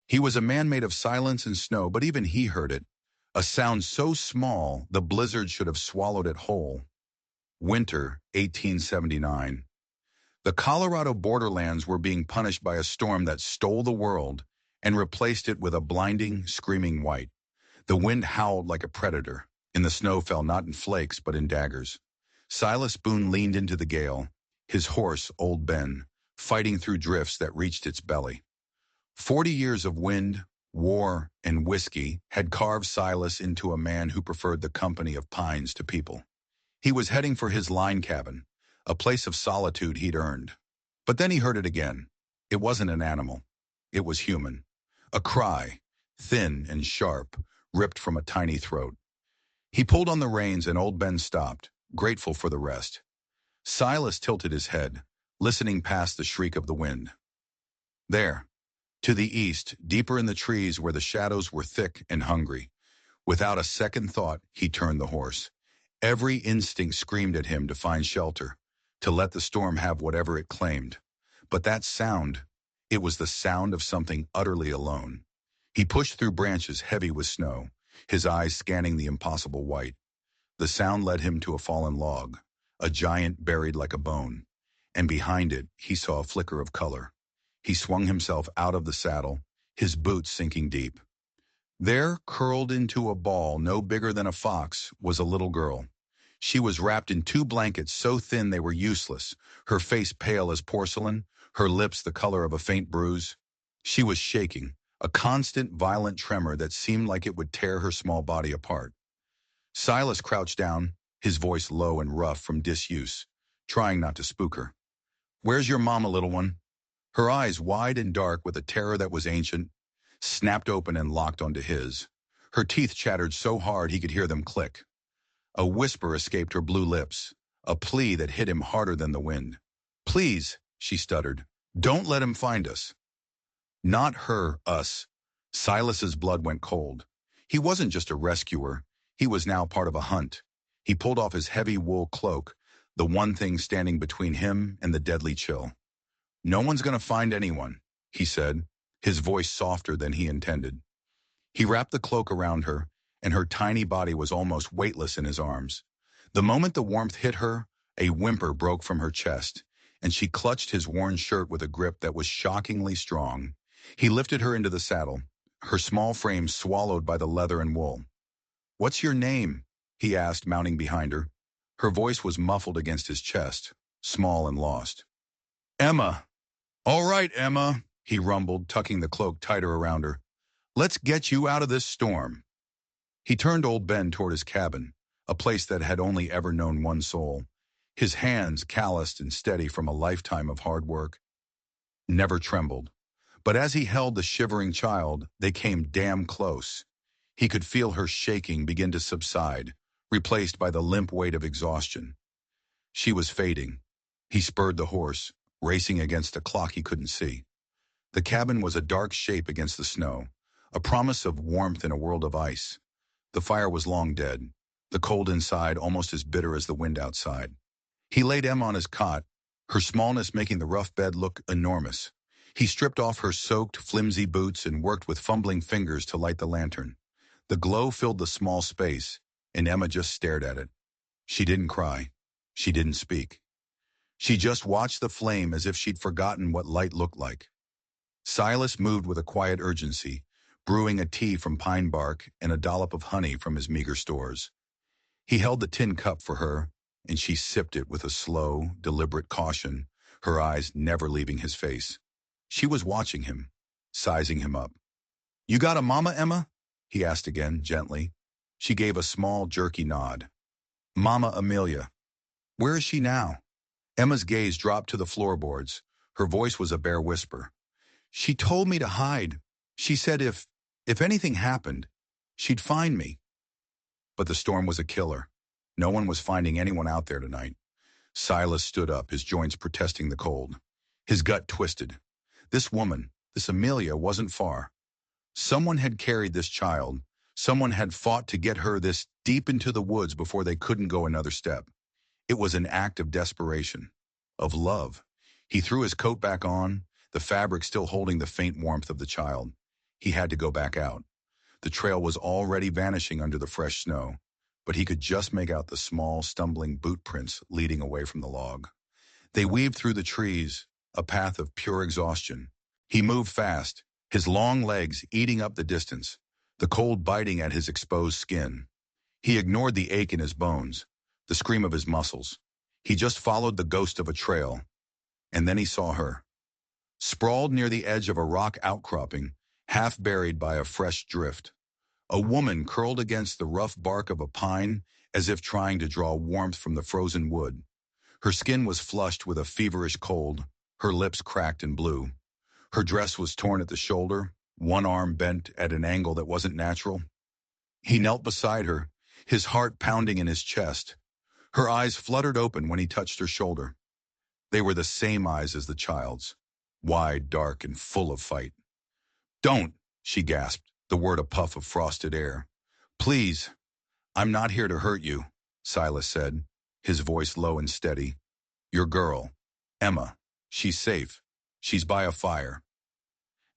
He was a man made of silence and snow, but even he heard it. A sound so small the blizzard should have swallowed it whole. Winter, 1879. The Colorado borderlands were being punished by a storm that stole the world and replaced it with a blinding, screaming white. The wind howled like a predator, and the snow fell not in flakes but in daggers. Silas Boone leaned into the gale, his horse, Old Ben, fighting through drifts that reached its belly. 40 years of wind, war, and whiskey had carved Silas into a man who preferred the company of pines to people. He was heading for his line cabin, a place of solitude he'd earned. But then he heard it again. It wasn't an animal. It was human. A cry, thin and sharp, ripped from a tiny throat. He pulled on the reins and Old Ben stopped, grateful for the rest. Silas tilted his head, listening past the shriek of the wind. There, to the east, deeper in the trees where the shadows were thick and hungry. Without a second thought, he turned the horse. Every instinct screamed at him to find shelter, to let the storm have whatever it claimed. But that sound, it was the sound of something utterly alone. He pushed through branches heavy with snow, his eyes scanning the impossible white. The sound led him to a fallen log, a giant buried like a bone, and behind it he saw a flicker of color. He swung himself out of the saddle, his boots sinking deep. There, curled into a ball no bigger than a fox, was a little girl. She was wrapped in two blankets so thin they were useless, her face pale as porcelain, her lips the color of a faint bruise. She was shaking, a constant, violent tremor that seemed like it would tear her small body apart. Silas crouched down, his voice low and rough from disuse, trying not to spook her. "Where's your mama, little one?" Her eyes, wide and dark with a terror that was ancient, snapped open and locked onto his. Her teeth chattered so hard he could hear them click. A whisper escaped her blue lips, a plea that hit him harder than the wind. "Please," she stuttered, "don't let him find us." Not her, us. Silas's blood went cold. He wasn't just a rescuer. He was now part of a hunt. He pulled off his heavy wool cloak, the one thing standing between him and the deadly chill. "No one's going to find anyone," he said, his voice softer than he intended. He wrapped the cloak around her, and her tiny body was almost weightless in his arms. The moment the warmth hit her, a whimper broke from her chest, and she clutched his worn shirt with a grip that was shockingly strong. He lifted her into the saddle, her small frame swallowed by the leather and wool. "What's your name?" he asked, mounting behind her. Her voice was muffled against his chest, small and lost. "Emma." "All right, Emma," he rumbled, tucking the cloak tighter around her. "Let's get you out of this storm." He turned Old Ben toward his cabin, a place that had only ever known one soul. His hands, calloused and steady from a lifetime of hard work, never trembled. But as he held the shivering child, they came damn close. He could feel her shaking begin to subside, replaced by the limp weight of exhaustion. She was fading. He spurred the horse, racing against a clock he couldn't see. The cabin was a dark shape against the snow, a promise of warmth in a world of ice. The fire was long dead, the cold inside almost as bitter as the wind outside. He laid Emma on his cot, her smallness making the rough bed look enormous. He stripped off her soaked, flimsy boots and worked with fumbling fingers to light the lantern. The glow filled the small space, and Emma just stared at it. She didn't cry. She didn't speak. She just watched the flame as if she'd forgotten what light looked like. Silas moved with a quiet urgency, brewing a tea from pine bark and a dollop of honey from his meager stores. He held the tin cup for her, and she sipped it with a slow, deliberate caution, her eyes never leaving his face. She was watching him, sizing him up. "You got a mama, Emma?" he asked again, gently. She gave a small, jerky nod. "Mama Amelia." "Where is she now?" Emma's gaze dropped to the floorboards. Her voice was a bare whisper. "She told me to hide. She said if anything happened, she'd find me." But the storm was a killer. No one was finding anyone out there tonight. Silas stood up, his joints protesting the cold. His gut twisted. This woman, this Amelia, wasn't far. Someone had carried this child. Someone had fought to get her this deep into the woods before they couldn't go another step. It was an act of desperation, of love. He threw his coat back on, the fabric still holding the faint warmth of the child. He had to go back out. The trail was already vanishing under the fresh snow, but he could just make out the small, stumbling boot prints leading away from the log. They weaved through the trees, a path of pure exhaustion. He moved fast, his long legs eating up the distance, the cold biting at his exposed skin. He ignored the ache in his bones, the scream of his muscles. He just followed the ghost of a trail, and then he saw her. Sprawled near the edge of a rock outcropping, half buried by a fresh drift. A woman curled against the rough bark of a pine as if trying to draw warmth from the frozen wood. Her skin was flushed with a feverish cold, her lips cracked and blue. Her dress was torn at the shoulder, one arm bent at an angle that wasn't natural. He knelt beside her, his heart pounding in his chest. Her eyes fluttered open when he touched her shoulder. They were the same eyes as the child's, wide, dark, and full of fight. "Don't," she gasped, the word a puff of frosted air. "Please, I'm not here to hurt you," Silas said, his voice low and steady. "Your girl, Emma, she's safe. She's by a fire."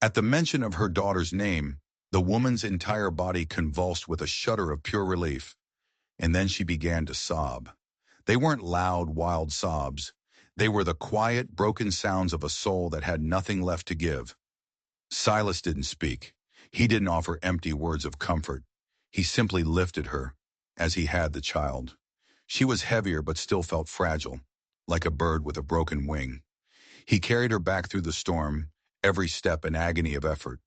At the mention of her daughter's name, the woman's entire body convulsed with a shudder of pure relief, and then she began to sob. They weren't loud, wild sobs. They were the quiet, broken sounds of a soul that had nothing left to give. Silas didn't speak. He didn't offer empty words of comfort. He simply lifted her, as he had the child. She was heavier but still felt fragile, like a bird with a broken wing. He carried her back through the storm, every step an agony of effort.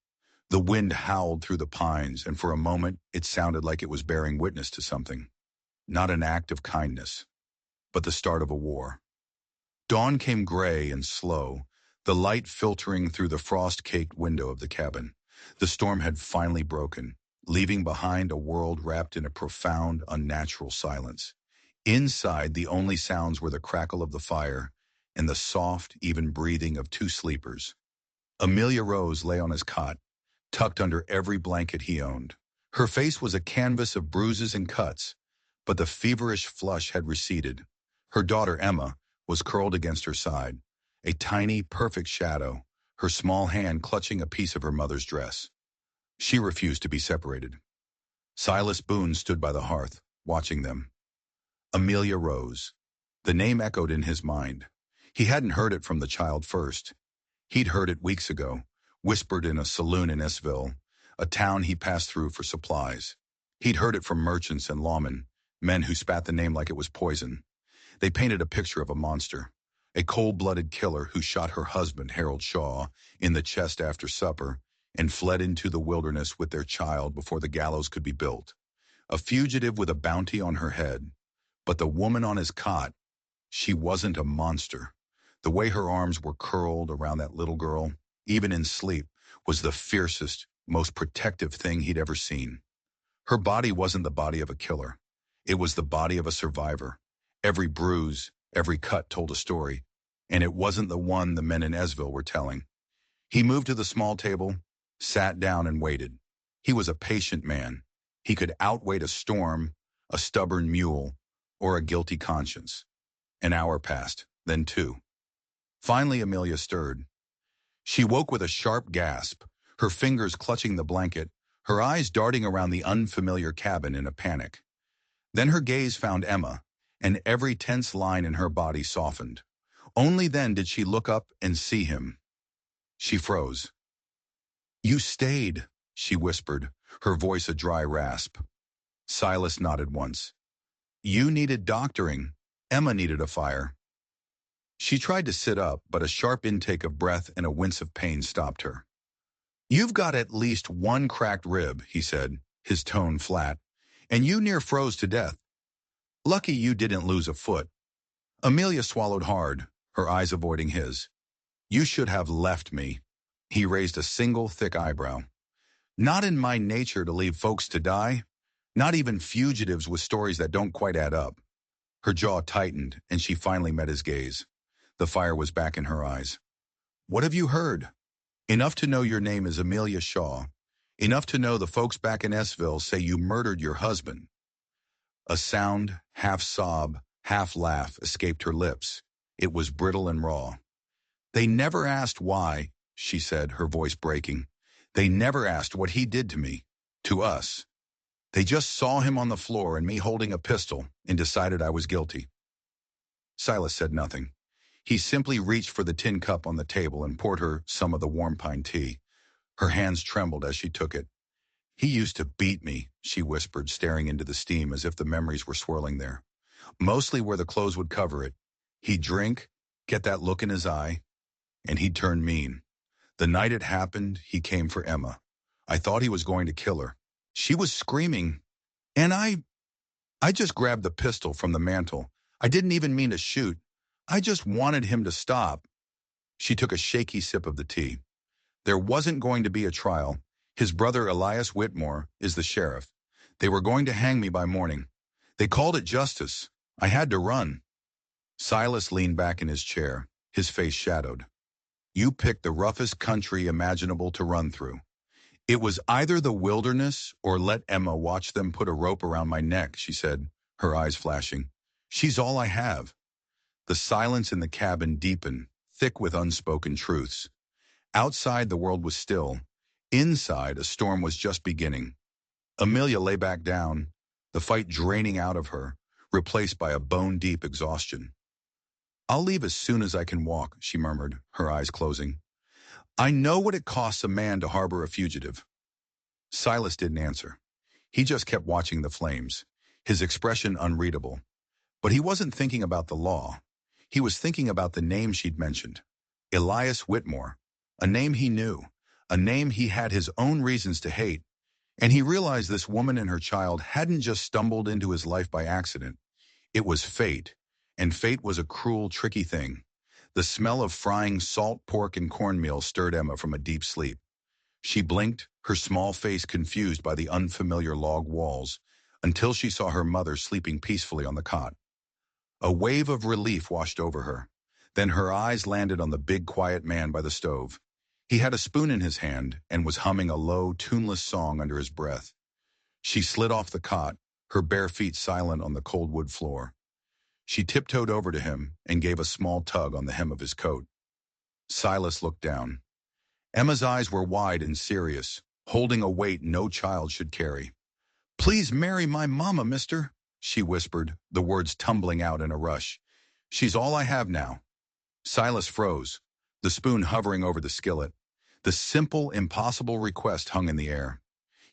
The wind howled through the pines, and for a moment it sounded like it was bearing witness to something. Not an act of kindness, but the start of a war. Dawn came gray and slow, the light filtering through the frost-caked window of the cabin. The storm had finally broken, leaving behind a world wrapped in a profound, unnatural silence. Inside, the only sounds were the crackle of the fire and the soft, even breathing of two sleepers. Amelia Rose lay on his cot, tucked under every blanket he owned. Her face was a canvas of bruises and cuts, but the feverish flush had receded. Her daughter, Emma, was curled against her side, a tiny, perfect shadow, her small hand clutching a piece of her mother's dress. She refused to be separated. Silas Boone stood by the hearth, watching them. Amelia Rose. The name echoed in his mind. He hadn't heard it from the child first. He'd heard it weeks ago, whispered in a saloon in Esville, a town he passed through for supplies. He'd heard it from merchants and lawmen, men who spat the name like it was poison. They painted a picture of a monster, a cold-blooded killer who shot her husband, Harold Shaw, in the chest after supper and fled into the wilderness with their child before the gallows could be built. A fugitive with a bounty on her head. But the woman on his cot, she wasn't a monster. The way her arms were curled around that little girl, even in sleep, was the fiercest, most protective thing he'd ever seen. Her body wasn't the body of a killer. It was the body of a survivor. Every bruise, every cut told a story, and it wasn't the one the men in Esville were telling. He moved to the small table, sat down and waited. He was a patient man. He could outwait a storm, a stubborn mule, or a guilty conscience. An hour passed, then two. Finally, Amelia stirred. She woke with a sharp gasp, her fingers clutching the blanket, her eyes darting around the unfamiliar cabin in a panic. Then her gaze found Emma, and every tense line in her body softened. Only then did she look up and see him. She froze. "You stayed," she whispered, her voice a dry rasp. Silas nodded once. "You needed doctoring. Emma needed a fire." She tried to sit up, but a sharp intake of breath and a wince of pain stopped her. "You've got at least one cracked rib," he said, his tone flat, "and you near froze to death. Lucky you didn't lose a foot." Amelia swallowed hard, her eyes avoiding his. "You should have left me." He raised a single thick eyebrow. "Not in my nature to leave folks to die, not even fugitives with stories that don't quite add up." Her jaw tightened, and she finally met his gaze. The fire was back in her eyes. "What have you heard?" "Enough to know your name is Amelia Shaw. Enough to know the folks back in Esville say you murdered your husband." A sound, half sob, half laugh, escaped her lips. It was brittle and raw. "They never asked why," she said, her voice breaking. They never asked what he did to me, to us. They just saw him on the floor and me holding a pistol and decided I was guilty. Silas said nothing. He simply reached for the tin cup on the table and poured her some of the warm pine tea. Her hands trembled as she took it. He used to beat me, she whispered, staring into the steam as if the memories were swirling there. Mostly where the clothes would cover it. He'd drink, get that look in his eye, and he'd turn mean. The night it happened, he came for Emma. I thought he was going to kill her. She was screaming, and I just grabbed the pistol from the mantel. I didn't even mean to shoot. I just wanted him to stop. She took a shaky sip of the tea. There wasn't going to be a trial. His brother Elias Whitmore is the sheriff. They were going to hang me by morning. They called it justice. I had to run. Silas leaned back in his chair, his face shadowed. You picked the roughest country imaginable to run through. It was either the wilderness or let Emma watch them put a rope around my neck, she said, her eyes flashing. She's all I have. The silence in the cabin deepened, thick with unspoken truths. Outside, the world was still. Inside, a storm was just beginning. Amelia lay back down, the fight draining out of her, replaced by a bone-deep exhaustion. I'll leave as soon as I can walk, she murmured, her eyes closing. I know what it costs a man to harbor a fugitive. Silas didn't answer. He just kept watching the flames, his expression unreadable. But he wasn't thinking about the law. He was thinking about the name she'd mentioned. Elias Whitmore. A name he knew. A name he had his own reasons to hate. And he realized this woman and her child hadn't just stumbled into his life by accident. It was fate. And fate was a cruel, tricky thing. The smell of frying salt pork and cornmeal stirred Emma from a deep sleep. She blinked, her small face confused by the unfamiliar log walls, until she saw her mother sleeping peacefully on the cot. A wave of relief washed over her. Then her eyes landed on the big, quiet man by the stove. He had a spoon in his hand and was humming a low, tuneless song under his breath. She slid off the cot, her bare feet silent on the cold wood floor. She tiptoed over to him and gave a small tug on the hem of his coat. Silas looked down. Emma's eyes were wide and serious, holding a weight no child should carry. Please marry my mama, mister, she whispered, the words tumbling out in a rush. She's all I have now. Silas froze, the spoon hovering over the skillet. The simple, impossible request hung in the air.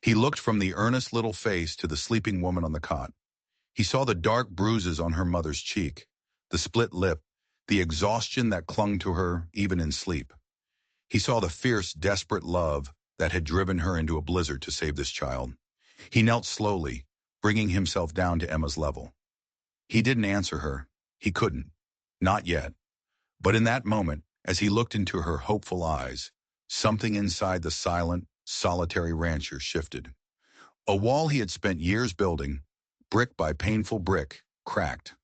He looked from the earnest little face to the sleeping woman on the cot. He saw the dark bruises on her mother's cheek, the split lip, the exhaustion that clung to her even in sleep. He saw the fierce, desperate love that had driven her into a blizzard to save this child. He knelt slowly, bringing himself down to Emma's level. He didn't answer her. He couldn't. Not yet. But in that moment, as he looked into her hopeful eyes, something inside the silent, solitary rancher shifted. A wall he had spent years building, brick by painful brick, cracked.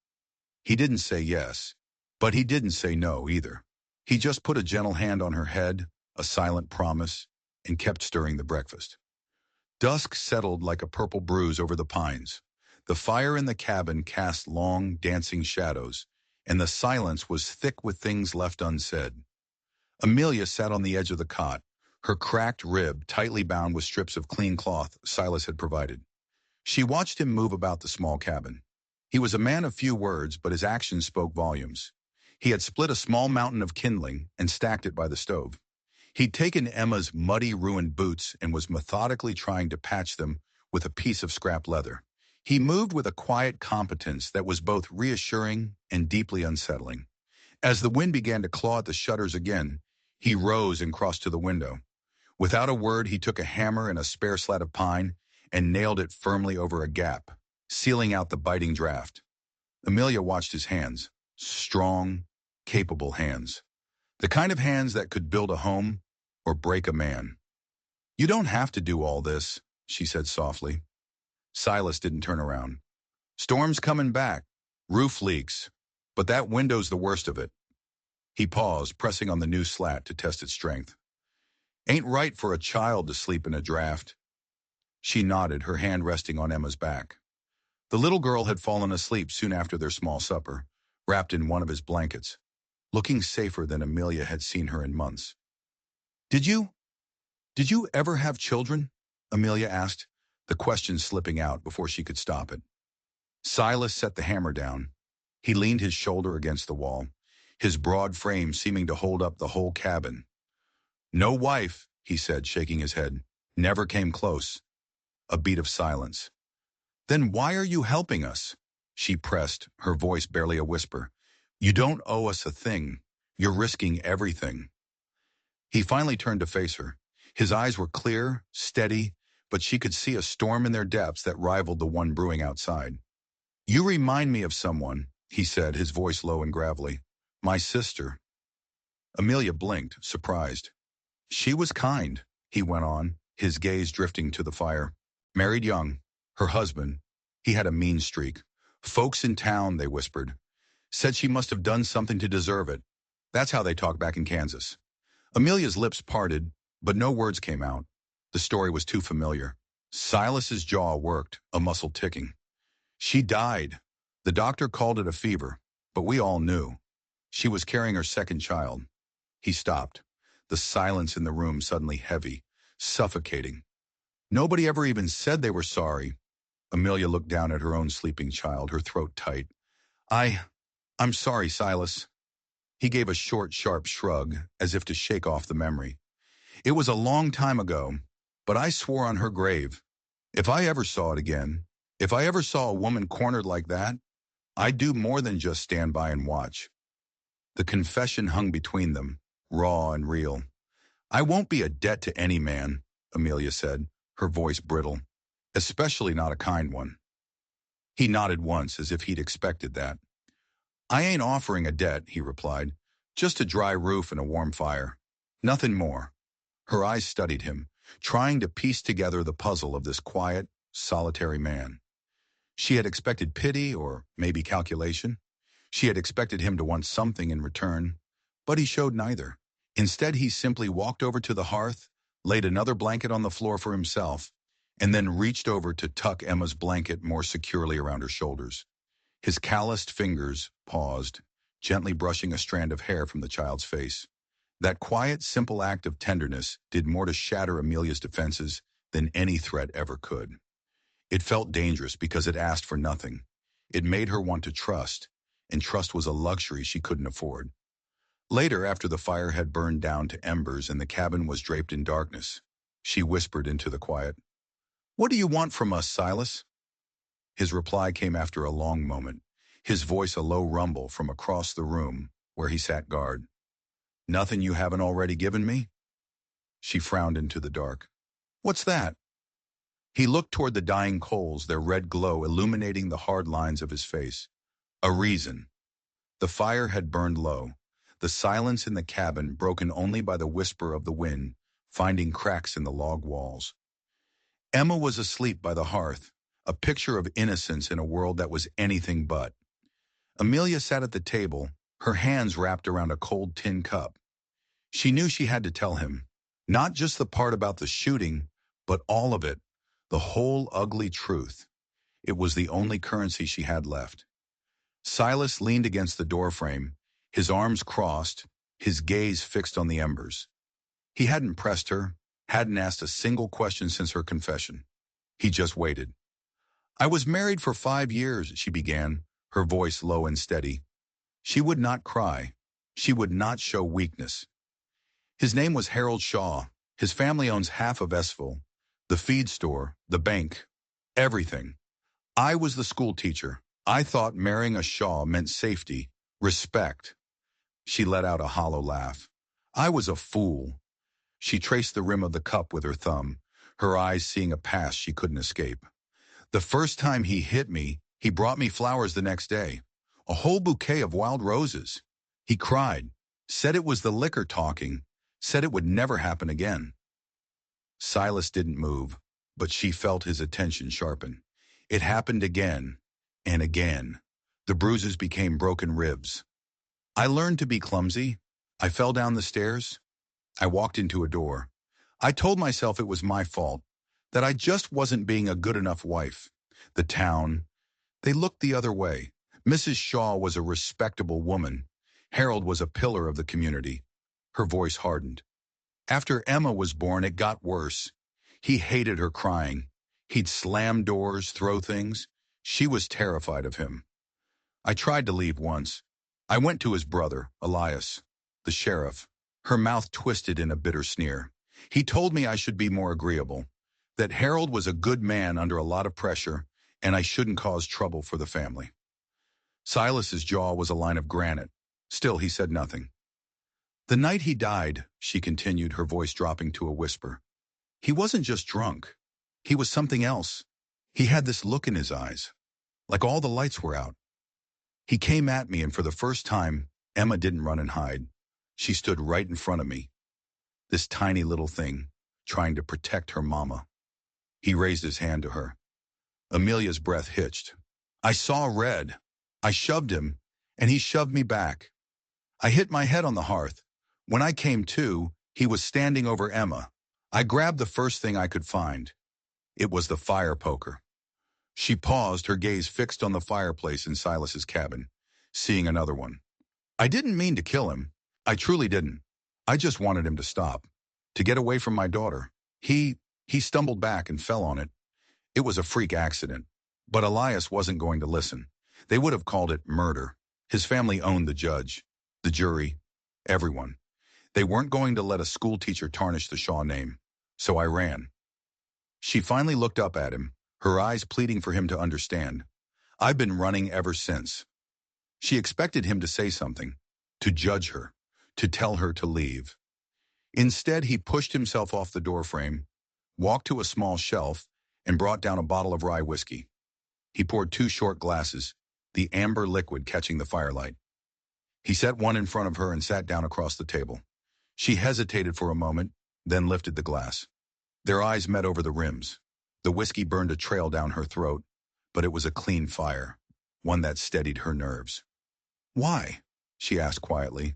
He didn't say yes, but he didn't say no either. He just put a gentle hand on her head, a silent promise, and kept stirring the breakfast. Dusk settled like a purple bruise over the pines. The fire in the cabin cast long, dancing shadows, and the silence was thick with things left unsaid. Amelia sat on the edge of the cot, her cracked rib tightly bound with strips of clean cloth Silas had provided. She watched him move about the small cabin. He was a man of few words, but his actions spoke volumes. He had split a small mountain of kindling and stacked it by the stove. He'd taken Emma's muddy, ruined boots and was methodically trying to patch them with a piece of scrap leather. He moved with a quiet competence that was both reassuring and deeply unsettling. As the wind began to claw at the shutters again, he rose and crossed to the window. Without a word, he took a hammer and a spare slat of pine and nailed it firmly over a gap, sealing out the biting draft. Amelia watched his hands, strong, capable hands. The kind of hands that could build a home or break a man. You don't have to do all this, she said softly. Silas didn't turn around. Storm's coming back, roof leaks, but that window's the worst of it. He paused, pressing on the new slat to test its strength. Ain't right for a child to sleep in a draft. She nodded, her hand resting on Emma's back. The little girl had fallen asleep soon after their small supper, wrapped in one of his blankets, looking safer than Amelia had seen her in months. Did you? Did you ever have children? Amelia asked, the question slipping out before she could stop it. Silas set the hammer down. He leaned his shoulder against the wall, his broad frame seeming to hold up the whole cabin. No wife, he said, shaking his head. Never came close. A beat of silence. Then why are you helping us? She pressed, her voice barely a whisper. You don't owe us a thing. You're risking everything. He finally turned to face her. His eyes were clear, steady, but she could see a storm in their depths that rivaled the one brewing outside. You remind me of someone, he said, his voice low and gravelly. My sister. Amelia blinked, surprised. She was kind, he went on, his gaze drifting to the fire. Married young. Her husband. He had a mean streak. Folks in town, they whispered, said she must have done something to deserve it. That's how they talk back in Kansas. Amelia's lips parted, but no words came out. The story was too familiar. Silas's jaw worked, a muscle ticking. She died. The doctor called it a fever, but we all knew. She was carrying her second child. He stopped, the silence in the room suddenly heavy, suffocating. Nobody ever even said they were sorry. Amelia looked down at her own sleeping child, her throat tight. I'm sorry, Silas. He gave a short, sharp shrug, as if to shake off the memory. It was a long time ago, but I swore on her grave. If I ever saw it again, if I ever saw a woman cornered like that, I'd do more than just stand by and watch. The confession hung between them, raw and real. I won't be a debt to any man, Amelia said, her voice brittle, especially not a kind one. He nodded once as if he'd expected that. I ain't offering a debt, he replied, just a dry roof and a warm fire. Nothing more. Her eyes studied him, trying to piece together the puzzle of this quiet, solitary man. She had expected pity or maybe calculation. She had expected him to want something in return, but he showed neither. Instead, he simply walked over to the hearth, laid another blanket on the floor for himself, and then reached over to tuck Emma's blanket more securely around her shoulders. His calloused fingers paused, gently brushing a strand of hair from the child's face. That quiet, simple act of tenderness did more to shatter Amelia's defenses than any threat ever could. It felt dangerous because it asked for nothing. It made her want to trust, and trust was a luxury she couldn't afford. Later, after the fire had burned down to embers and the cabin was draped in darkness, she whispered into the quiet, "What do you want from us, Silas?" His reply came after a long moment, his voice a low rumble from across the room where he sat guard. Nothing you haven't already given me? She frowned into the dark. What's that? He looked toward the dying coals, their red glow illuminating the hard lines of his face. A reason. The fire had burned low, the silence in the cabin broken only by the whisper of the wind, finding cracks in the log walls. Emma was asleep by the hearth, a picture of innocence in a world that was anything but. Amelia sat at the table, her hands wrapped around a cold tin cup. She knew she had to tell him, not just the part about the shooting, but all of it, the whole ugly truth. It was the only currency she had left. Silas leaned against the doorframe, his arms crossed, his gaze fixed on the embers. He hadn't pressed her, hadn't asked a single question since her confession. He just waited. I was married for 5 years, she began, her voice low and steady. She would not cry. She would not show weakness. His name was Harold Shaw. His family owns half of Esville, the feed store, the bank, everything. I was the school teacher. I thought marrying a Shaw meant safety, respect. She let out a hollow laugh. I was a fool. She traced the rim of the cup with her thumb, her eyes seeing a past she couldn't escape. The first time he hit me, he brought me flowers the next day. A whole bouquet of wild roses. He cried, said it was the liquor talking, said it would never happen again. Silas didn't move, but she felt his attention sharpen. It happened again and again. The bruises became broken ribs. I learned to be clumsy. I fell down the stairs. I walked into a door. I told myself it was my fault, that I just wasn't being a good enough wife. The town, they looked the other way. Mrs. Shaw was a respectable woman. Harold was a pillar of the community. Her voice hardened. After Emma was born, it got worse. He hated her crying. He'd slam doors, throw things. She was terrified of him. I tried to leave once. I went to his brother, Elias, the sheriff. Her mouth twisted in a bitter sneer. He told me I should be more agreeable, that Harold was a good man under a lot of pressure, and I shouldn't cause trouble for the family. Silas's jaw was a line of granite. Still, he said nothing. The night he died, she continued, her voice dropping to a whisper, he wasn't just drunk. He was something else. He had this look in his eyes, like all the lights were out. He came at me, and for the first time, Emma didn't run and hide. She stood right in front of me, this tiny little thing, trying to protect her mama. He raised his hand to her. Amelia's breath hitched. I saw red. I shoved him, and he shoved me back. I hit my head on the hearth. When I came to, he was standing over Emma. I grabbed the first thing I could find. It was the fire poker. She paused, her gaze fixed on the fireplace in Silas's cabin, seeing another one. I didn't mean to kill him. I truly didn't. I just wanted him to stop, to get away from my daughter. He stumbled back and fell on it. It was a freak accident. But Elias wasn't going to listen. They would have called it murder. His family owned the judge, the jury, everyone. They weren't going to let a school teacher tarnish the Shaw name. So I ran. She finally looked up at him, her eyes pleading for him to understand. I've been running ever since. She expected him to say something, to judge her, to tell her to leave. Instead, he pushed himself off the doorframe, walked to a small shelf, and brought down a bottle of rye whiskey. He poured 2 short glasses, the amber liquid catching the firelight. He set one in front of her and sat down across the table. She hesitated for a moment, then lifted the glass. Their eyes met over the rims. The whiskey burned a trail down her throat, but it was a clean fire, one that steadied her nerves. Why? She asked quietly.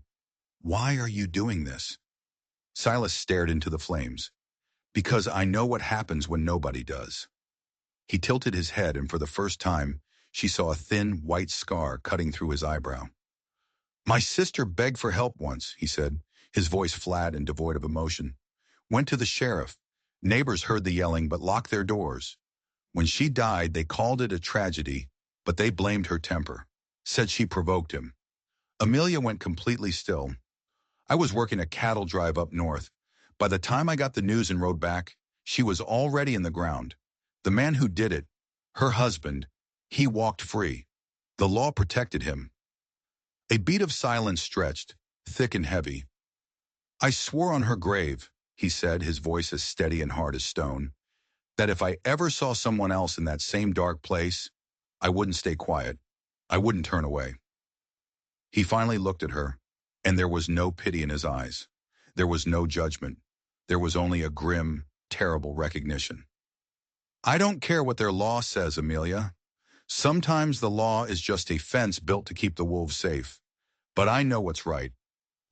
Why are you doing this? Silas stared into the flames. Because I know what happens when nobody does. He tilted his head, and for the first time, she saw a thin, white scar cutting through his eyebrow. My sister begged for help once, he said, his voice flat and devoid of emotion. Went to the sheriff. Neighbors heard the yelling but locked their doors. When she died, they called it a tragedy, but they blamed her temper. Said she provoked him. Amelia went completely still. I was working a cattle drive up north. By the time I got the news and rode back, she was already in the ground. The man who did it, her husband, he walked free. The law protected him. A beat of silence stretched, thick and heavy. I swore on her grave, he said, his voice as steady and hard as stone, that if I ever saw someone else in that same dark place, I wouldn't stay quiet. I wouldn't turn away. He finally looked at her, and there was no pity in his eyes. There was no judgment. There was only a grim, terrible recognition. I don't care what their law says, Amelia. Sometimes the law is just a fence built to keep the wolves safe. But I know what's right.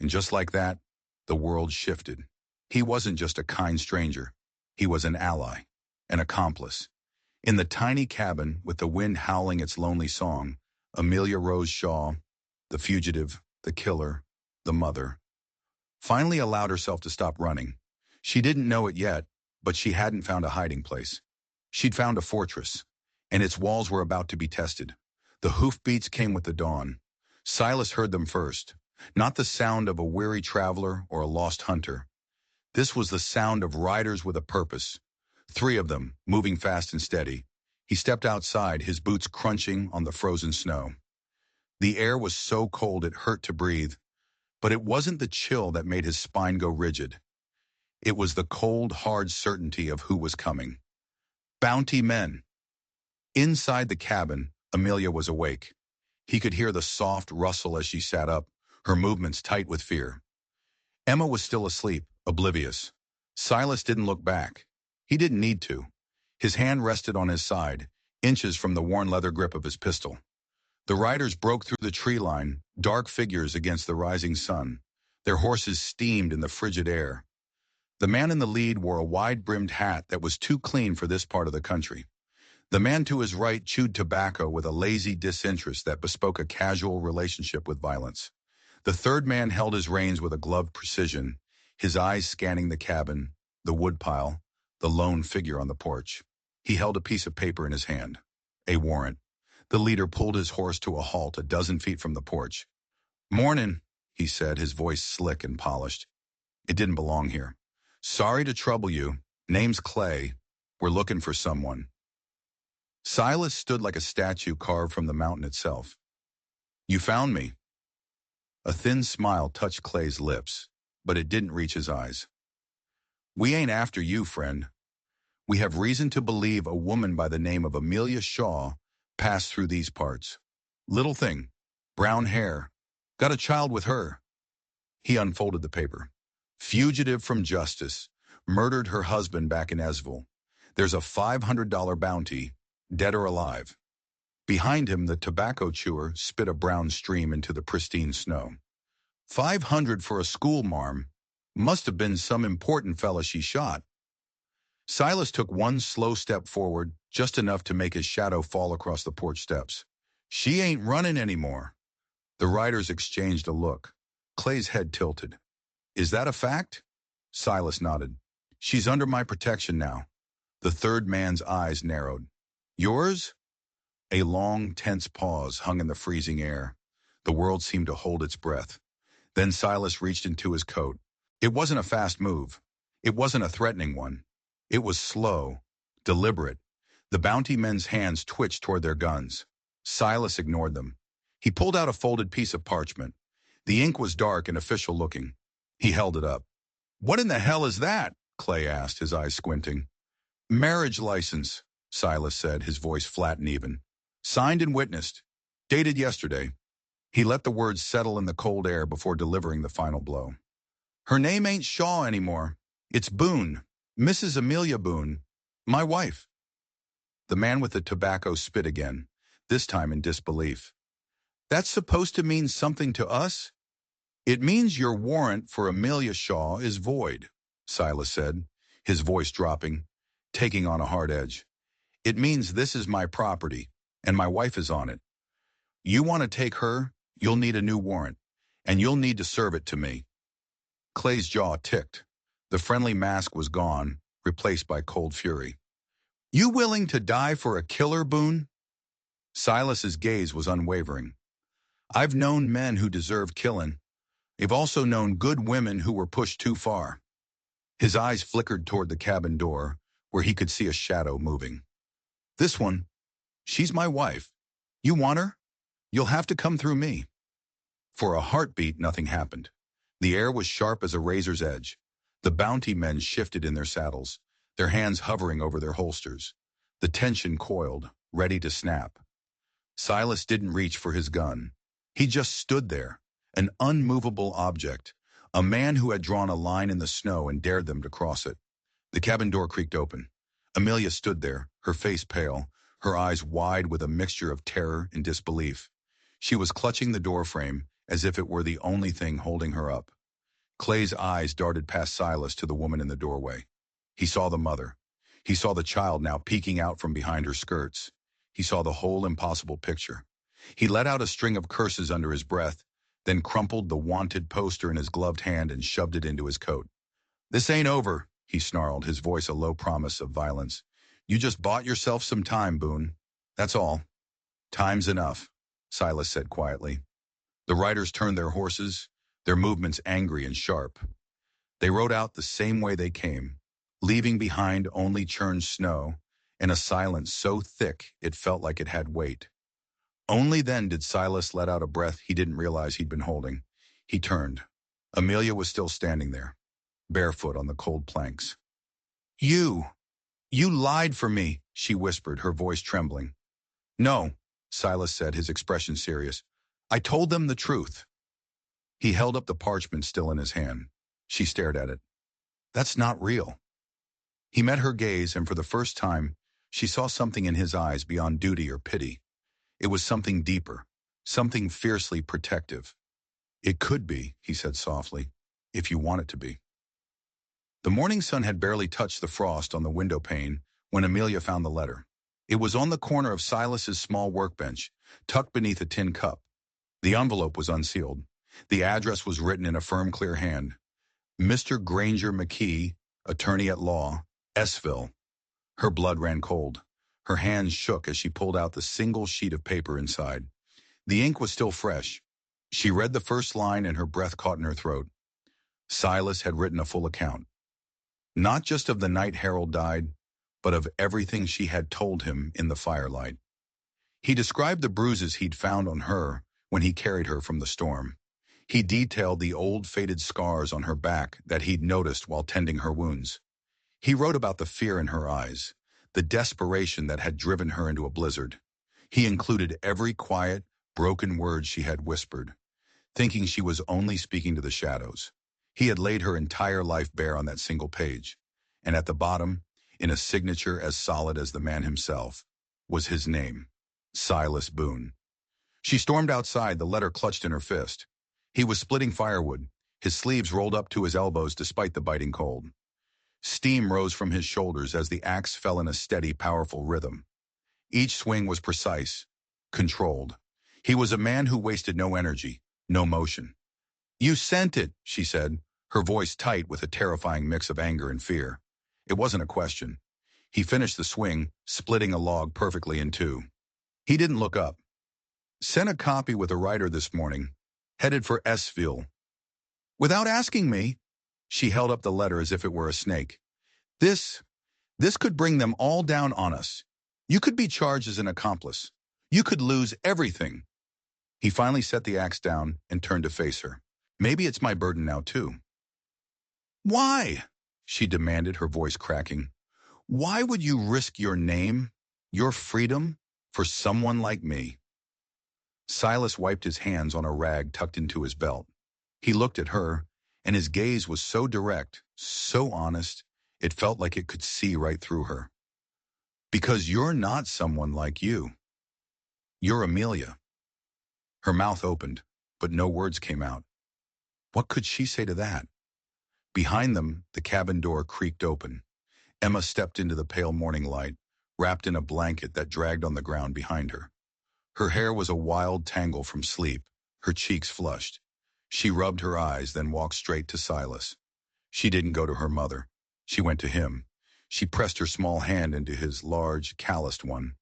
And just like that, the world shifted. He wasn't just a kind stranger. He was an ally, an accomplice. In the tiny cabin, with the wind howling its lonely song, Amelia Rose Shaw, the fugitive, the killer, the mother, finally allowed herself to stop running. She didn't know it yet, but she hadn't found a hiding place. She'd found a fortress, and its walls were about to be tested. The hoofbeats came with the dawn. Silas heard them first, not the sound of a weary traveler or a lost hunter. This was the sound of riders with a purpose. 3 of them, moving fast and steady. He stepped outside, his boots crunching on the frozen snow. The air was so cold it hurt to breathe, but it wasn't the chill that made his spine go rigid. It was the cold, hard certainty of who was coming. Bounty men. Inside the cabin, Amelia was awake. He could hear the soft rustle as she sat up, her movements tight with fear. Emma was still asleep, oblivious. Silas didn't look back. He didn't need to. His hand rested on his side, inches from the worn leather grip of his pistol. The riders broke through the tree line, dark figures against the rising sun. Their horses steamed in the frigid air. The man in the lead wore a wide-brimmed hat that was too clean for this part of the country. The man to his right chewed tobacco with a lazy disinterest that bespoke a casual relationship with violence. The third man held his reins with a gloved precision. his eyes scanning the cabin, the woodpile, the lone figure on the porch. He held a piece of paper in his hand. A warrant. The leader pulled his horse to a halt a dozen feet from the porch. "Mornin'," he said, his voice slick and polished. "It didn't belong here. Sorry to trouble you. Name's Clay. We're looking for someone." Silas stood like a statue carved from the mountain itself. "You found me." A thin smile touched Clay's lips, but it didn't reach his eyes. "We ain't after you, friend. We have reason to believe a woman by the name of Amelia Shaw passed through these parts. Little thing, brown hair, got a child with her." He unfolded the paper. "Fugitive from justice, murdered her husband back in Esville. There's a $500 bounty, dead or alive." Behind him, the tobacco chewer spit a brown stream into the pristine snow. "500 for a school marm. Must have been some important fella she shot." Silas took one slow step forward, just enough to make his shadow fall across the porch steps. "She ain't running anymore." The riders exchanged a look. Clay's head tilted. "Is that a fact?" Silas nodded. "She's under my protection now." The third man's eyes narrowed. "Yours?" A long, tense pause hung in the freezing air. The world seemed to hold its breath. Then Silas reached into his coat. It wasn't a fast move. It wasn't a threatening one. It was slow, deliberate. The bounty men's hands twitched toward their guns. Silas ignored them. He pulled out a folded piece of parchment. The ink was dark and official looking. He held it up. "What in the hell is that?" Clay asked, his eyes squinting. "Marriage license," Silas said, his voice flat and even. "Signed and witnessed. Dated yesterday." He let the words settle in the cold air before delivering the final blow. "Her name ain't Shaw anymore. It's Boone. Mrs. Amelia Boone. My wife." The man with the tobacco spit again, this time in disbelief. "That's supposed to mean something to us?" "It means your warrant for Amelia Shaw is void," Silas said, his voice dropping, taking on a hard edge. "It means this is my property, and my wife is on it. You want to take her, you'll need a new warrant, and you'll need to serve it to me." Clay's jaw ticked. The friendly mask was gone, replaced by cold fury. "You willing to die for a killer, Boone?" Silas's gaze was unwavering. "I've known men who deserved killing. I've also known good women who were pushed too far." His eyes flickered toward the cabin door, where he could see a shadow moving. "This one, she's my wife. You want her? You'll have to come through me." For a heartbeat, nothing happened. The air was sharp as a razor's edge. The bounty men shifted in their saddles, their hands hovering over their holsters. The tension coiled, ready to snap. Silas didn't reach for his gun. He just stood there, an unmovable object, a man who had drawn a line in the snow and dared them to cross it. The cabin door creaked open. Amelia stood there, her face pale, her eyes wide with a mixture of terror and disbelief. She was clutching the doorframe as if it were the only thing holding her up. Clay's eyes darted past Silas to the woman in the doorway. He saw the mother. He saw the child now peeking out from behind her skirts. He saw the whole impossible picture. He let out a string of curses under his breath, then crumpled the wanted poster in his gloved hand and shoved it into his coat. "This ain't over," he snarled, his voice a low promise of violence. "You just bought yourself some time, Boone. That's all." "Time's enough," Silas said quietly. The riders turned their horses, their movements angry and sharp. They rode out the same way they came, leaving behind only churned snow and a silence so thick it felt like it had weight. Only then did Silas let out a breath he didn't realize he'd been holding. He turned. Amelia was still standing there, barefoot on the cold planks. You lied for me," she whispered, her voice trembling. "No," Silas said, his expression serious. "I told them the truth." He held up the parchment still in his hand. She stared at it. "That's not real." He met her gaze, and for the first time, she saw something in his eyes beyond duty or pity. It was something deeper, something fiercely protective. "It could be," he said softly, "if you want it to be." The morning sun had barely touched the frost on the window pane when Amelia found the letter. It was on the corner of Silas's small workbench, tucked beneath a tin cup. The envelope was unsealed. The address was written in a firm, clear hand. Mr. Granger McKee, attorney at law, Sville. Her blood ran cold. Her hands shook as she pulled out the single sheet of paper inside. The ink was still fresh. She read the first line and her breath caught in her throat. Silas had written a full account. Not just of the night Harold died, but of everything she had told him in the firelight. He described the bruises he'd found on her when he carried her from the storm. He detailed the old faded scars on her back that he'd noticed while tending her wounds. He wrote about the fear in her eyes, the desperation that had driven her into a blizzard. He included every quiet, broken word she had whispered, thinking she was only speaking to the shadows. He had laid her entire life bare on that single page, and at the bottom, in a signature as solid as the man himself, was his name, Silas Boone. She stormed outside, the letter clutched in her fist. He was splitting firewood, his sleeves rolled up to his elbows despite the biting cold. Steam rose from his shoulders as the axe fell in a steady, powerful rhythm. Each swing was precise, controlled. He was a man who wasted no energy, no motion. "You sent it," she said, her voice tight with a terrifying mix of anger and fear. It wasn't a question. He finished the swing, splitting a log perfectly in two. He didn't look up. "Sent a copy with a writer this morning. Headed for Sville." "Without asking me?" She held up the letter as if it were a snake. This could bring them all down on us. You could be charged as an accomplice. You could lose everything." He finally set the axe down and turned to face her. "Maybe it's my burden now, too." "Why?" she demanded, her voice cracking. "Why would you risk your name, your freedom, for someone like me?" Silas wiped his hands on a rag tucked into his belt. He looked at her, and his gaze was so direct, so honest, it felt like it could see right through her. "Because you're not someone like you. You're Amelia." Her mouth opened, but no words came out. What could she say to that? Behind them, the cabin door creaked open. Emma stepped into the pale morning light, wrapped in a blanket that dragged on the ground behind her. Her hair was a wild tangle from sleep, her cheeks flushed. She rubbed her eyes, then walked straight to Silas. She didn't go to her mother. She went to him. She pressed her small hand into his large, calloused one.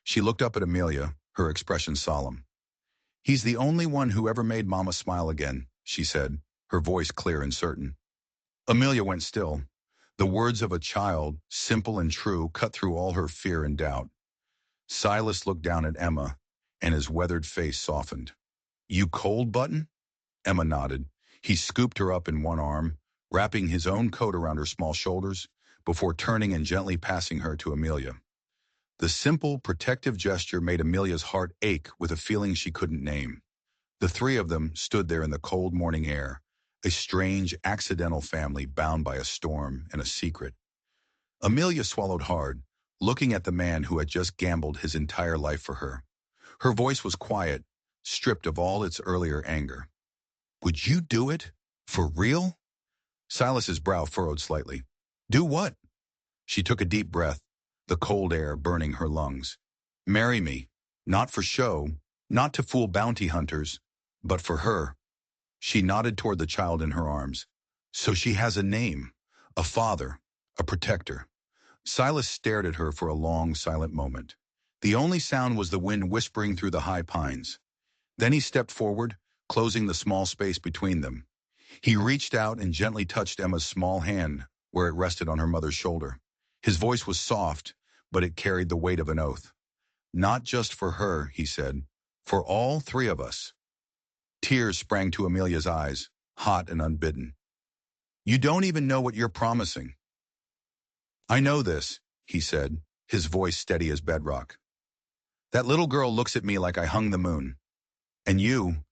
She looked up at Amelia, her expression solemn. "He's the only one who ever made Mama smile again," she said, her voice clear and certain. Amelia went still. The words of a child, simple and true, cut through all her fear and doubt. Silas looked down at Emma, and his weathered face softened. "You cold, Button?" Emma nodded. He scooped her up in one arm, wrapping his own coat around her small shoulders, before turning and gently passing her to Amelia. The simple, protective gesture made Amelia's heart ache with a feeling she couldn't name. The three of them stood there in the cold morning air, a strange, accidental family bound by a storm and a secret. Amelia swallowed hard, looking at the man who had just gambled his entire life for her. Her voice was quiet, stripped of all its earlier anger. "Would you do it? For real?" Silas's brow furrowed slightly. "Do what?" She took a deep breath, the cold air burning her lungs. "Marry me, not for show, not to fool bounty hunters, but for her." She nodded toward the child in her arms. "So she has a name, a father, a protector." Silas stared at her for a long, silent moment. The only sound was the wind whispering through the high pines. Then he stepped forward, closing the small space between them. He reached out and gently touched Emma's small hand where it rested on her mother's shoulder. His voice was soft, but it carried the weight of an oath. "Not just for her," he said, "for all three of us." Tears sprang to Amelia's eyes, hot and unbidden. "You don't even know what you're promising." "I know this," he said, his voice steady as bedrock. "That little girl looks at me like I hung the moon. And you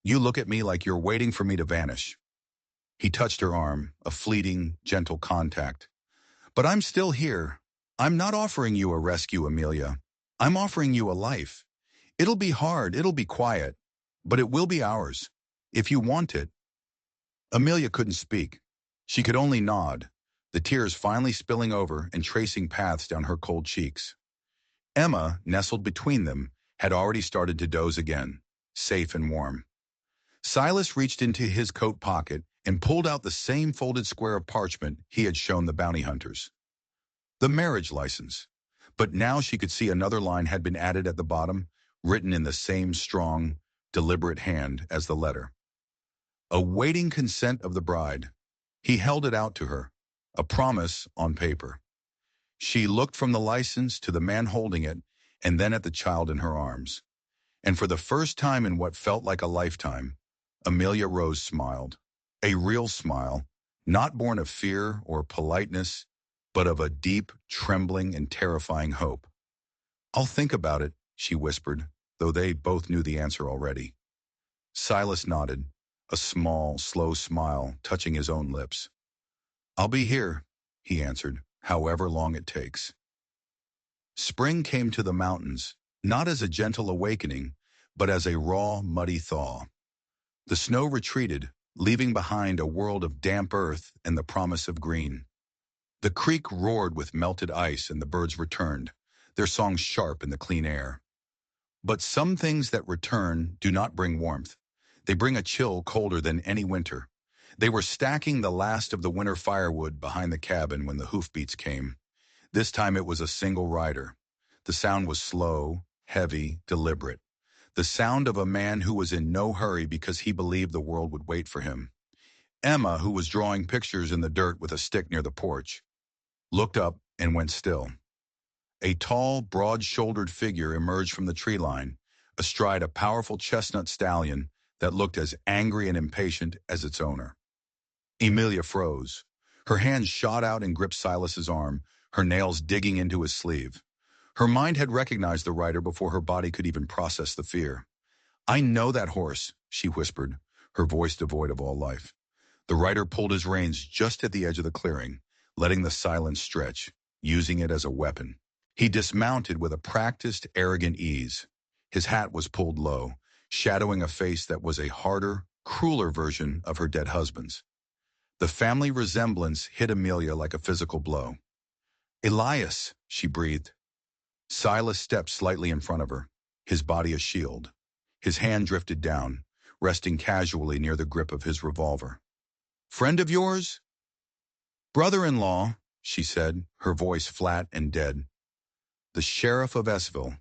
look at me like you're waiting for me to vanish." He touched her arm, a fleeting, gentle contact. "But I'm still here. I'm not offering you a rescue, Amelia. I'm offering you a life. It'll be hard, it'll be quiet, but it will be ours, if you want it." Amelia couldn't speak. She could only nod, the tears finally spilling over and tracing paths down her cold cheeks. Emma, nestled between them, had already started to doze again, safe and warm. Silas reached into his coat pocket and pulled out the same folded square of parchment he had shown the bounty hunters. The marriage license. But now she could see another line had been added at the bottom, written in the same strong, deliberate hand as the letter. Awaiting consent of the bride. He held it out to her, a promise on paper. She looked from the license to the man holding it, and then at the child in her arms. And for the first time in what felt like a lifetime, Amelia Rose smiled. A real smile, not born of fear or politeness, but of a deep, trembling, and terrifying hope. "I'll think about it," she whispered, though they both knew the answer already. Silas nodded, a small, slow smile touching his own lips. "I'll be here," he answered, "however long it takes." Spring came to the mountains, not as a gentle awakening, but as a raw, muddy thaw. The snow retreated, leaving behind a world of damp earth and the promise of green. The creek roared with melted ice and the birds returned, their songs sharp in the clean air. But some things that return do not bring warmth. They bring a chill colder than any winter. They were stacking the last of the winter firewood behind the cabin when the hoofbeats came. This time it was a single rider. The sound was slow, heavy, deliberate. The sound of a man who was in no hurry because he believed the world would wait for him. Emma, who was drawing pictures in the dirt with a stick near the porch, looked up and went still. A tall, broad-shouldered figure emerged from the tree line, astride a powerful chestnut stallion that looked as angry and impatient as its owner. Emilia froze. Her hand shot out and gripped Silas's arm, her nails digging into his sleeve. Her mind had recognized the rider before her body could even process the fear. "I know that horse," she whispered, her voice devoid of all life. The rider pulled his reins just at the edge of the clearing, letting the silence stretch, using it as a weapon. He dismounted with a practiced, arrogant ease. His hat was pulled low, shadowing a face that was a harder, crueler version of her dead husband's. The family resemblance hit Amelia like a physical blow. "Elias," she breathed. Silas stepped slightly in front of her, his body a shield. His hand drifted down, resting casually near the grip of his revolver. "Friend of yours?" "Brother-in-law," she said, her voice flat and dead. "The sheriff of Esville.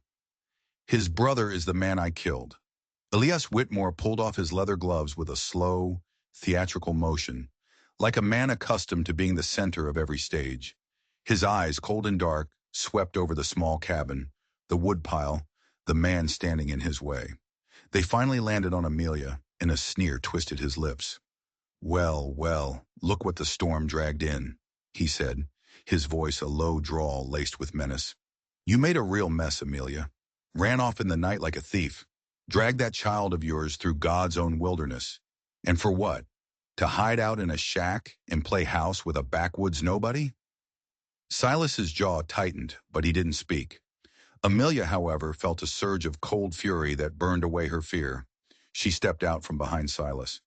His brother is the man I killed." Elias Whitmore pulled off his leather gloves with a slow, theatrical motion, like a man accustomed to being the center of every stage. His eyes, cold and dark, swept over the small cabin, the woodpile, the man standing in his way. They finally landed on Amelia, and a sneer twisted his lips. "Well, well, look what the storm dragged in," he said, his voice a low drawl laced with menace. "You made a real mess, Amelia. Ran off in the night like a thief. Dragged that child of yours through God's own wilderness. And for what? To hide out in a shack and play house with a backwoods nobody?" Silas's jaw tightened, but he didn't speak. Amelia, however, felt a surge of cold fury that burned away her fear. She stepped out from behind Silas.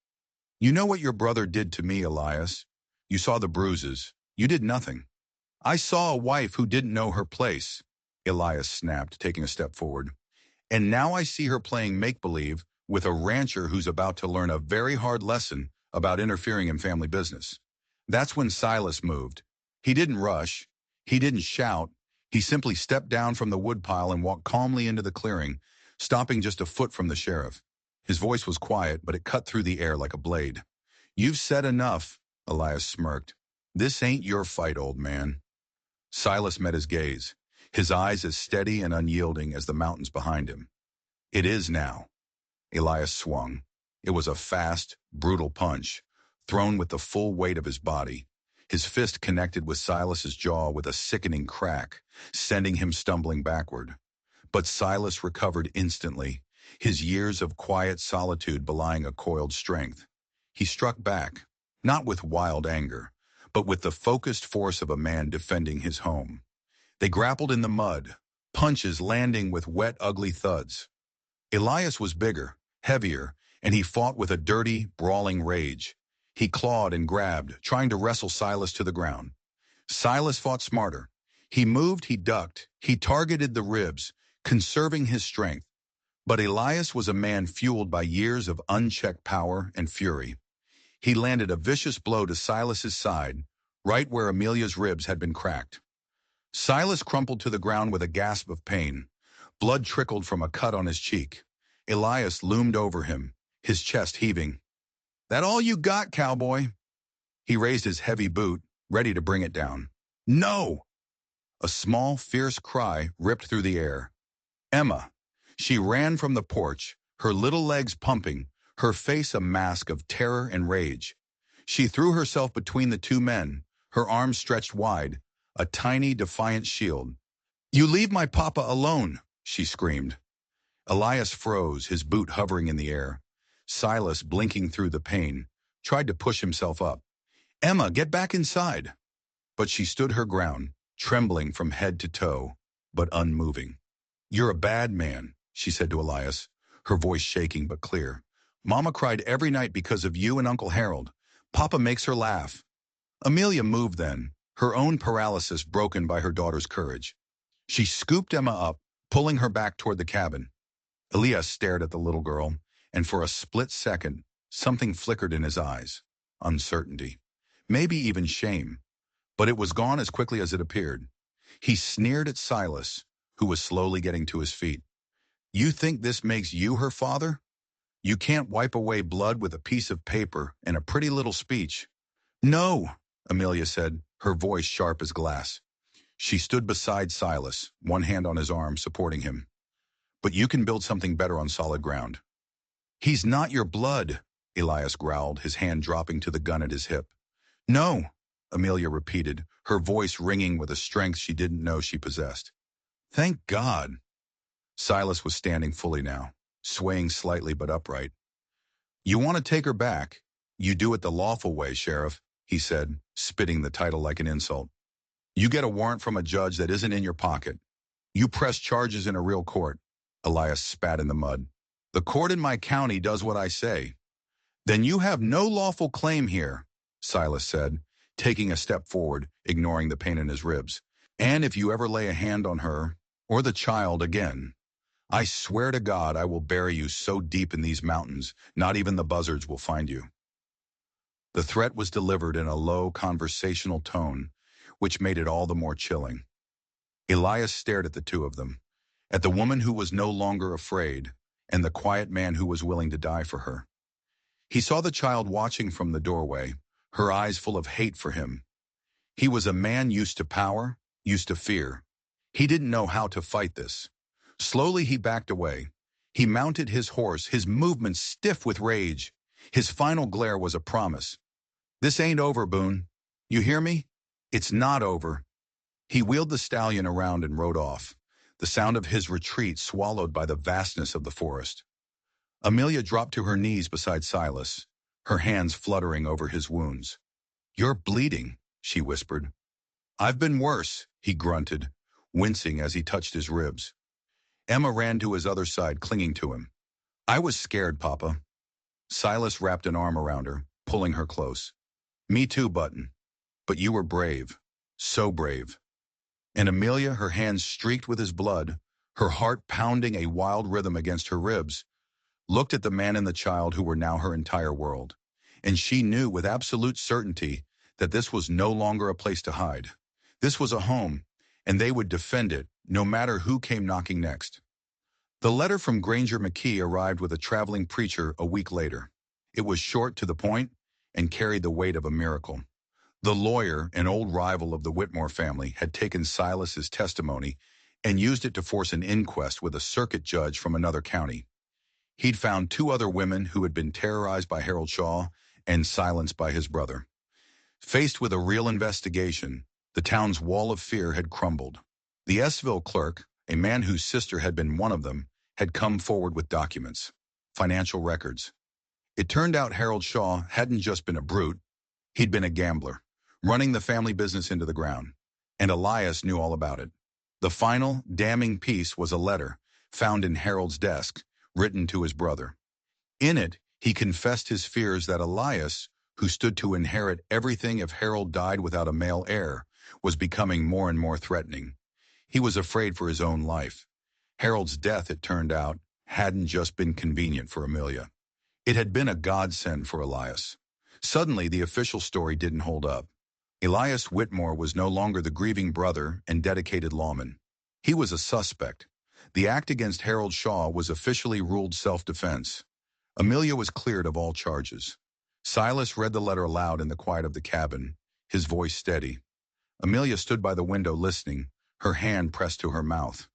"You know what your brother did to me, Elias. You saw the bruises. You did nothing." "I saw a wife who didn't know her place," Elias snapped, taking a step forward. "And now I see her playing make-believe with a rancher who's about to learn a very hard lesson about interfering in family business." That's when Silas moved. He didn't rush. He didn't shout. He simply stepped down from the woodpile and walked calmly into the clearing, stopping just a foot from the sheriff. His voice was quiet, but it cut through the air like a blade. "You've said enough," Elias smirked. "This ain't your fight, old man." Silas met his gaze, his eyes as steady and unyielding as the mountains behind him. "It is now." Elias swung. It was a fast, brutal punch, thrown with the full weight of his body. His fist connected with Silas's jaw with a sickening crack, sending him stumbling backward. But Silas recovered instantly, his years of quiet solitude belying a coiled strength. He struck back, not with wild anger, but with the focused force of a man defending his home. They grappled in the mud, punches landing with wet, ugly thuds. Elias was bigger, heavier, and he fought with a dirty, brawling rage. He clawed and grabbed, trying to wrestle Silas to the ground. Silas fought smarter. He moved, he ducked, he targeted the ribs, conserving his strength. But Elias was a man fueled by years of unchecked power and fury. He landed a vicious blow to Silas's side, right where Amelia's ribs had been cracked. Silas crumpled to the ground with a gasp of pain. Blood trickled from a cut on his cheek. Elias loomed over him, his chest heaving. "That all you got, cowboy?" He raised his heavy boot, ready to bring it down. "No!" A small, fierce cry ripped through the air. Emma. She ran from the porch, her little legs pumping, her face a mask of terror and rage. She threw herself between the two men, her arms stretched wide, a tiny, defiant shield. "You leave my papa alone," she screamed. Elias froze, his boot hovering in the air. Silas, blinking through the pain, tried to push himself up. "Emma, get back inside." But she stood her ground, trembling from head to toe, but unmoving. "You're a bad man," she said to Elias, her voice shaking but clear. "Mama cried every night because of you and Uncle Harold. Papa makes her laugh." Amelia moved then, her own paralysis broken by her daughter's courage. She scooped Emma up, pulling her back toward the cabin. Elias stared at the little girl, and for a split second, something flickered in his eyes. Uncertainty. Maybe even shame. But it was gone as quickly as it appeared. He sneered at Silas, who was slowly getting to his feet. "You think this makes you her father? You can't wipe away blood with a piece of paper and a pretty little speech." "No," Amelia said, her voice sharp as glass. She stood beside Silas, one hand on his arm, supporting him. "But you can build something better on solid ground." "He's not your blood," Elias growled, his hand dropping to the gun at his hip. "No," Amelia repeated, her voice ringing with a strength she didn't know she possessed. "Thank God." Silas was standing fully now, swaying slightly but upright. "You want to take her back? You do it the lawful way, Sheriff," he said, spitting the title like an insult. "You get a warrant from a judge that isn't in your pocket. You press charges in a real court." Elias spat in the mud. "The court in my county does what I say." "Then you have no lawful claim here," Silas said, taking a step forward, ignoring the pain in his ribs. "And if you ever lay a hand on her, or the child again, I swear to God I will bury you so deep in these mountains, not even the buzzards will find you." The threat was delivered in a low, conversational tone, which made it all the more chilling. Elias stared at the two of them, at the woman who was no longer afraid, and the quiet man who was willing to die for her. He saw the child watching from the doorway, her eyes full of hate for him. He was a man used to power, used to fear. He didn't know how to fight this. Slowly he backed away. He mounted his horse, his movements stiff with rage. His final glare was a promise. "This ain't over, Boone. You hear me? It's not over." He wheeled the stallion around and rode off, the sound of his retreat swallowed by the vastness of the forest. Amelia dropped to her knees beside Silas, her hands fluttering over his wounds. "You're bleeding," she whispered. "I've been worse," he grunted, wincing as he touched his ribs. Emma ran to his other side, clinging to him. "I was scared, Papa." Silas wrapped an arm around her, pulling her close. "Me too, Button. But you were brave. So brave." And Amelia, her hands streaked with his blood, her heart pounding a wild rhythm against her ribs, looked at the man and the child who were now her entire world. And she knew with absolute certainty that this was no longer a place to hide. This was a home, and they would defend it, no matter who came knocking next. The letter from Granger McKee arrived with a traveling preacher a week later. It was short to the point and carried the weight of a miracle. The lawyer, an old rival of the Whitmore family, had taken Silas's testimony and used it to force an inquest with a circuit judge from another county. He'd found two other women who had been terrorized by Harold Shaw and silenced by his brother. Faced with a real investigation, the town's wall of fear had crumbled. The Esville clerk, a man whose sister had been one of them, had come forward with documents, financial records. It turned out Harold Shaw hadn't just been a brute, he'd been a gambler, running the family business into the ground. And Elias knew all about it. The final, damning piece was a letter, found in Harold's desk, written to his brother. In it, he confessed his fears that Elias, who stood to inherit everything if Harold died without a male heir, was becoming more and more threatening. He was afraid for his own life. Harold's death, it turned out, hadn't just been convenient for Amelia. It had been a godsend for Elias. Suddenly, the official story didn't hold up. Elias Whitmore was no longer the grieving brother and dedicated lawman. He was a suspect. The act against Harold Shaw was officially ruled self-defense. Amelia was cleared of all charges. Silas read the letter aloud in the quiet of the cabin, his voice steady. Amelia stood by the window listening, her hand pressed to her mouth.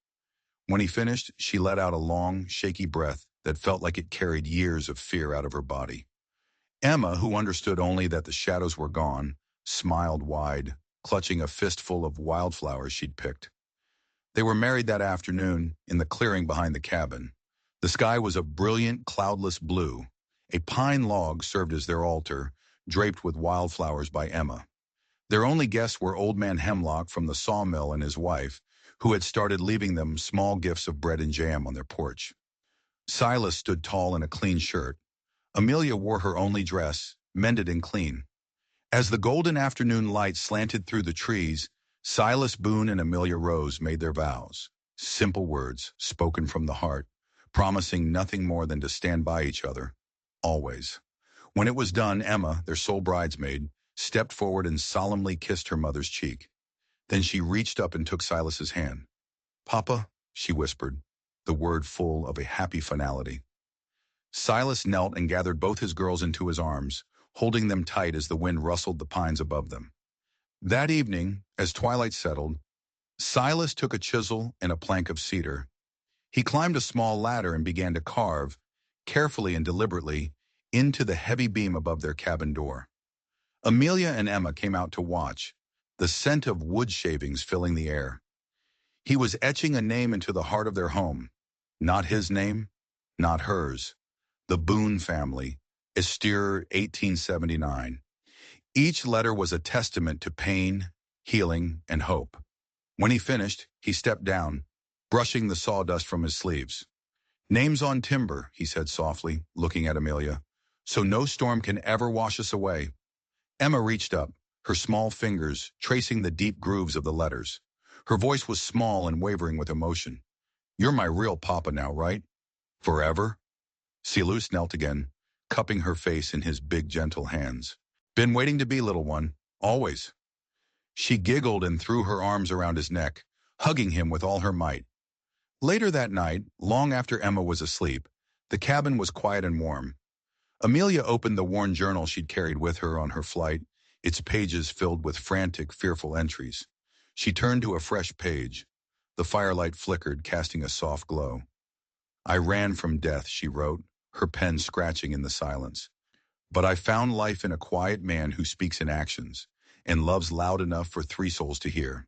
When he finished, she let out a long, shaky breath that felt like it carried years of fear out of her body. Emma, who understood only that the shadows were gone, smiled wide, clutching a fistful of wildflowers she'd picked. They were married that afternoon in the clearing behind the cabin. The sky was a brilliant, cloudless blue. A pine log served as their altar, draped with wildflowers by Emma. Their only guests were Old Man Hemlock from the sawmill and his wife, who had started leaving them small gifts of bread and jam on their porch. Silas stood tall in a clean shirt. Amelia wore her only dress, mended and clean. As the golden afternoon light slanted through the trees, Silas Boone and Amelia Rose made their vows. Simple words, spoken from the heart, promising nothing more than to stand by each other, always. When it was done, Emma, their sole bridesmaid, stepped forward and solemnly kissed her mother's cheek. Then she reached up and took Silas's hand. "Papa," she whispered, the word full of a happy finality. Silas knelt and gathered both his girls into his arms, holding them tight as the wind rustled the pines above them. That evening, as twilight settled, Silas took a chisel and a plank of cedar. He climbed a small ladder and began to carve, carefully and deliberately, into the heavy beam above their cabin door. Amelia and Emma came out to watch, the scent of wood shavings filling the air. He was etching a name into the heart of their home. Not his name, not hers. The Boone family, Estir 1879. Each letter was a testament to pain, healing, and hope. When he finished, he stepped down, brushing the sawdust from his sleeves. "Names on timber," he said softly, looking at Amelia, "so no storm can ever wash us away." Emma reached up, her small fingers tracing the deep grooves of the letters. Her voice was small and wavering with emotion. "You're my real papa now, right? Forever?" Silas knelt again, cupping her face in his big, gentle hands. "Been waiting to be, little one. Always." She giggled and threw her arms around his neck, hugging him with all her might. Later that night, long after Emma was asleep, the cabin was quiet and warm. Amelia opened the worn journal she'd carried with her on her flight, its pages filled with frantic, fearful entries. She turned to a fresh page. The firelight flickered, casting a soft glow. "I ran from death," she wrote, her pen scratching in the silence. "But I found life in a quiet man who speaks in actions, and loves loud enough for three souls to hear."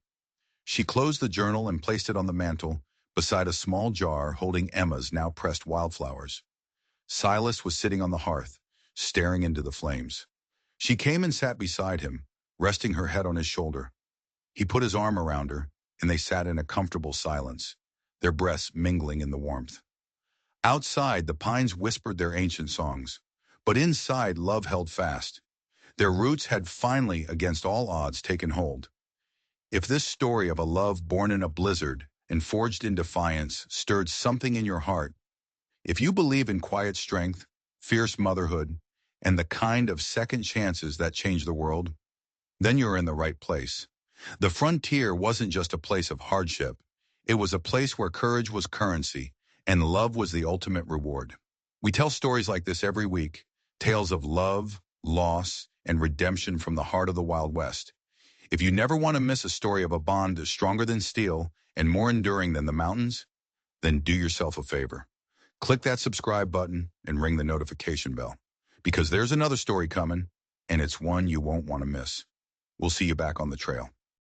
She closed the journal and placed it on the mantel, beside a small jar holding Emma's now pressed wildflowers. Silas was sitting on the hearth, staring into the flames. She came and sat beside him, resting her head on his shoulder. He put his arm around her, and they sat in a comfortable silence, their breaths mingling in the warmth. Outside, the pines whispered their ancient songs, but inside, love held fast. Their roots had finally, against all odds, taken hold. If this story of a love born in a blizzard and forged in defiance stirred something in your heart, if you believe in quiet strength, fierce motherhood, and the kind of second chances that change the world, then you're in the right place. The frontier wasn't just a place of hardship. It was a place where courage was currency and love was the ultimate reward. We tell stories like this every week, tales of love, loss, and redemption from the heart of the Wild West. If you never want to miss a story of a bond stronger than steel and more enduring than the mountains, then do yourself a favor. Click that subscribe button and ring the notification bell, because there's another story coming, and it's one you won't want to miss. We'll see you back on the trail.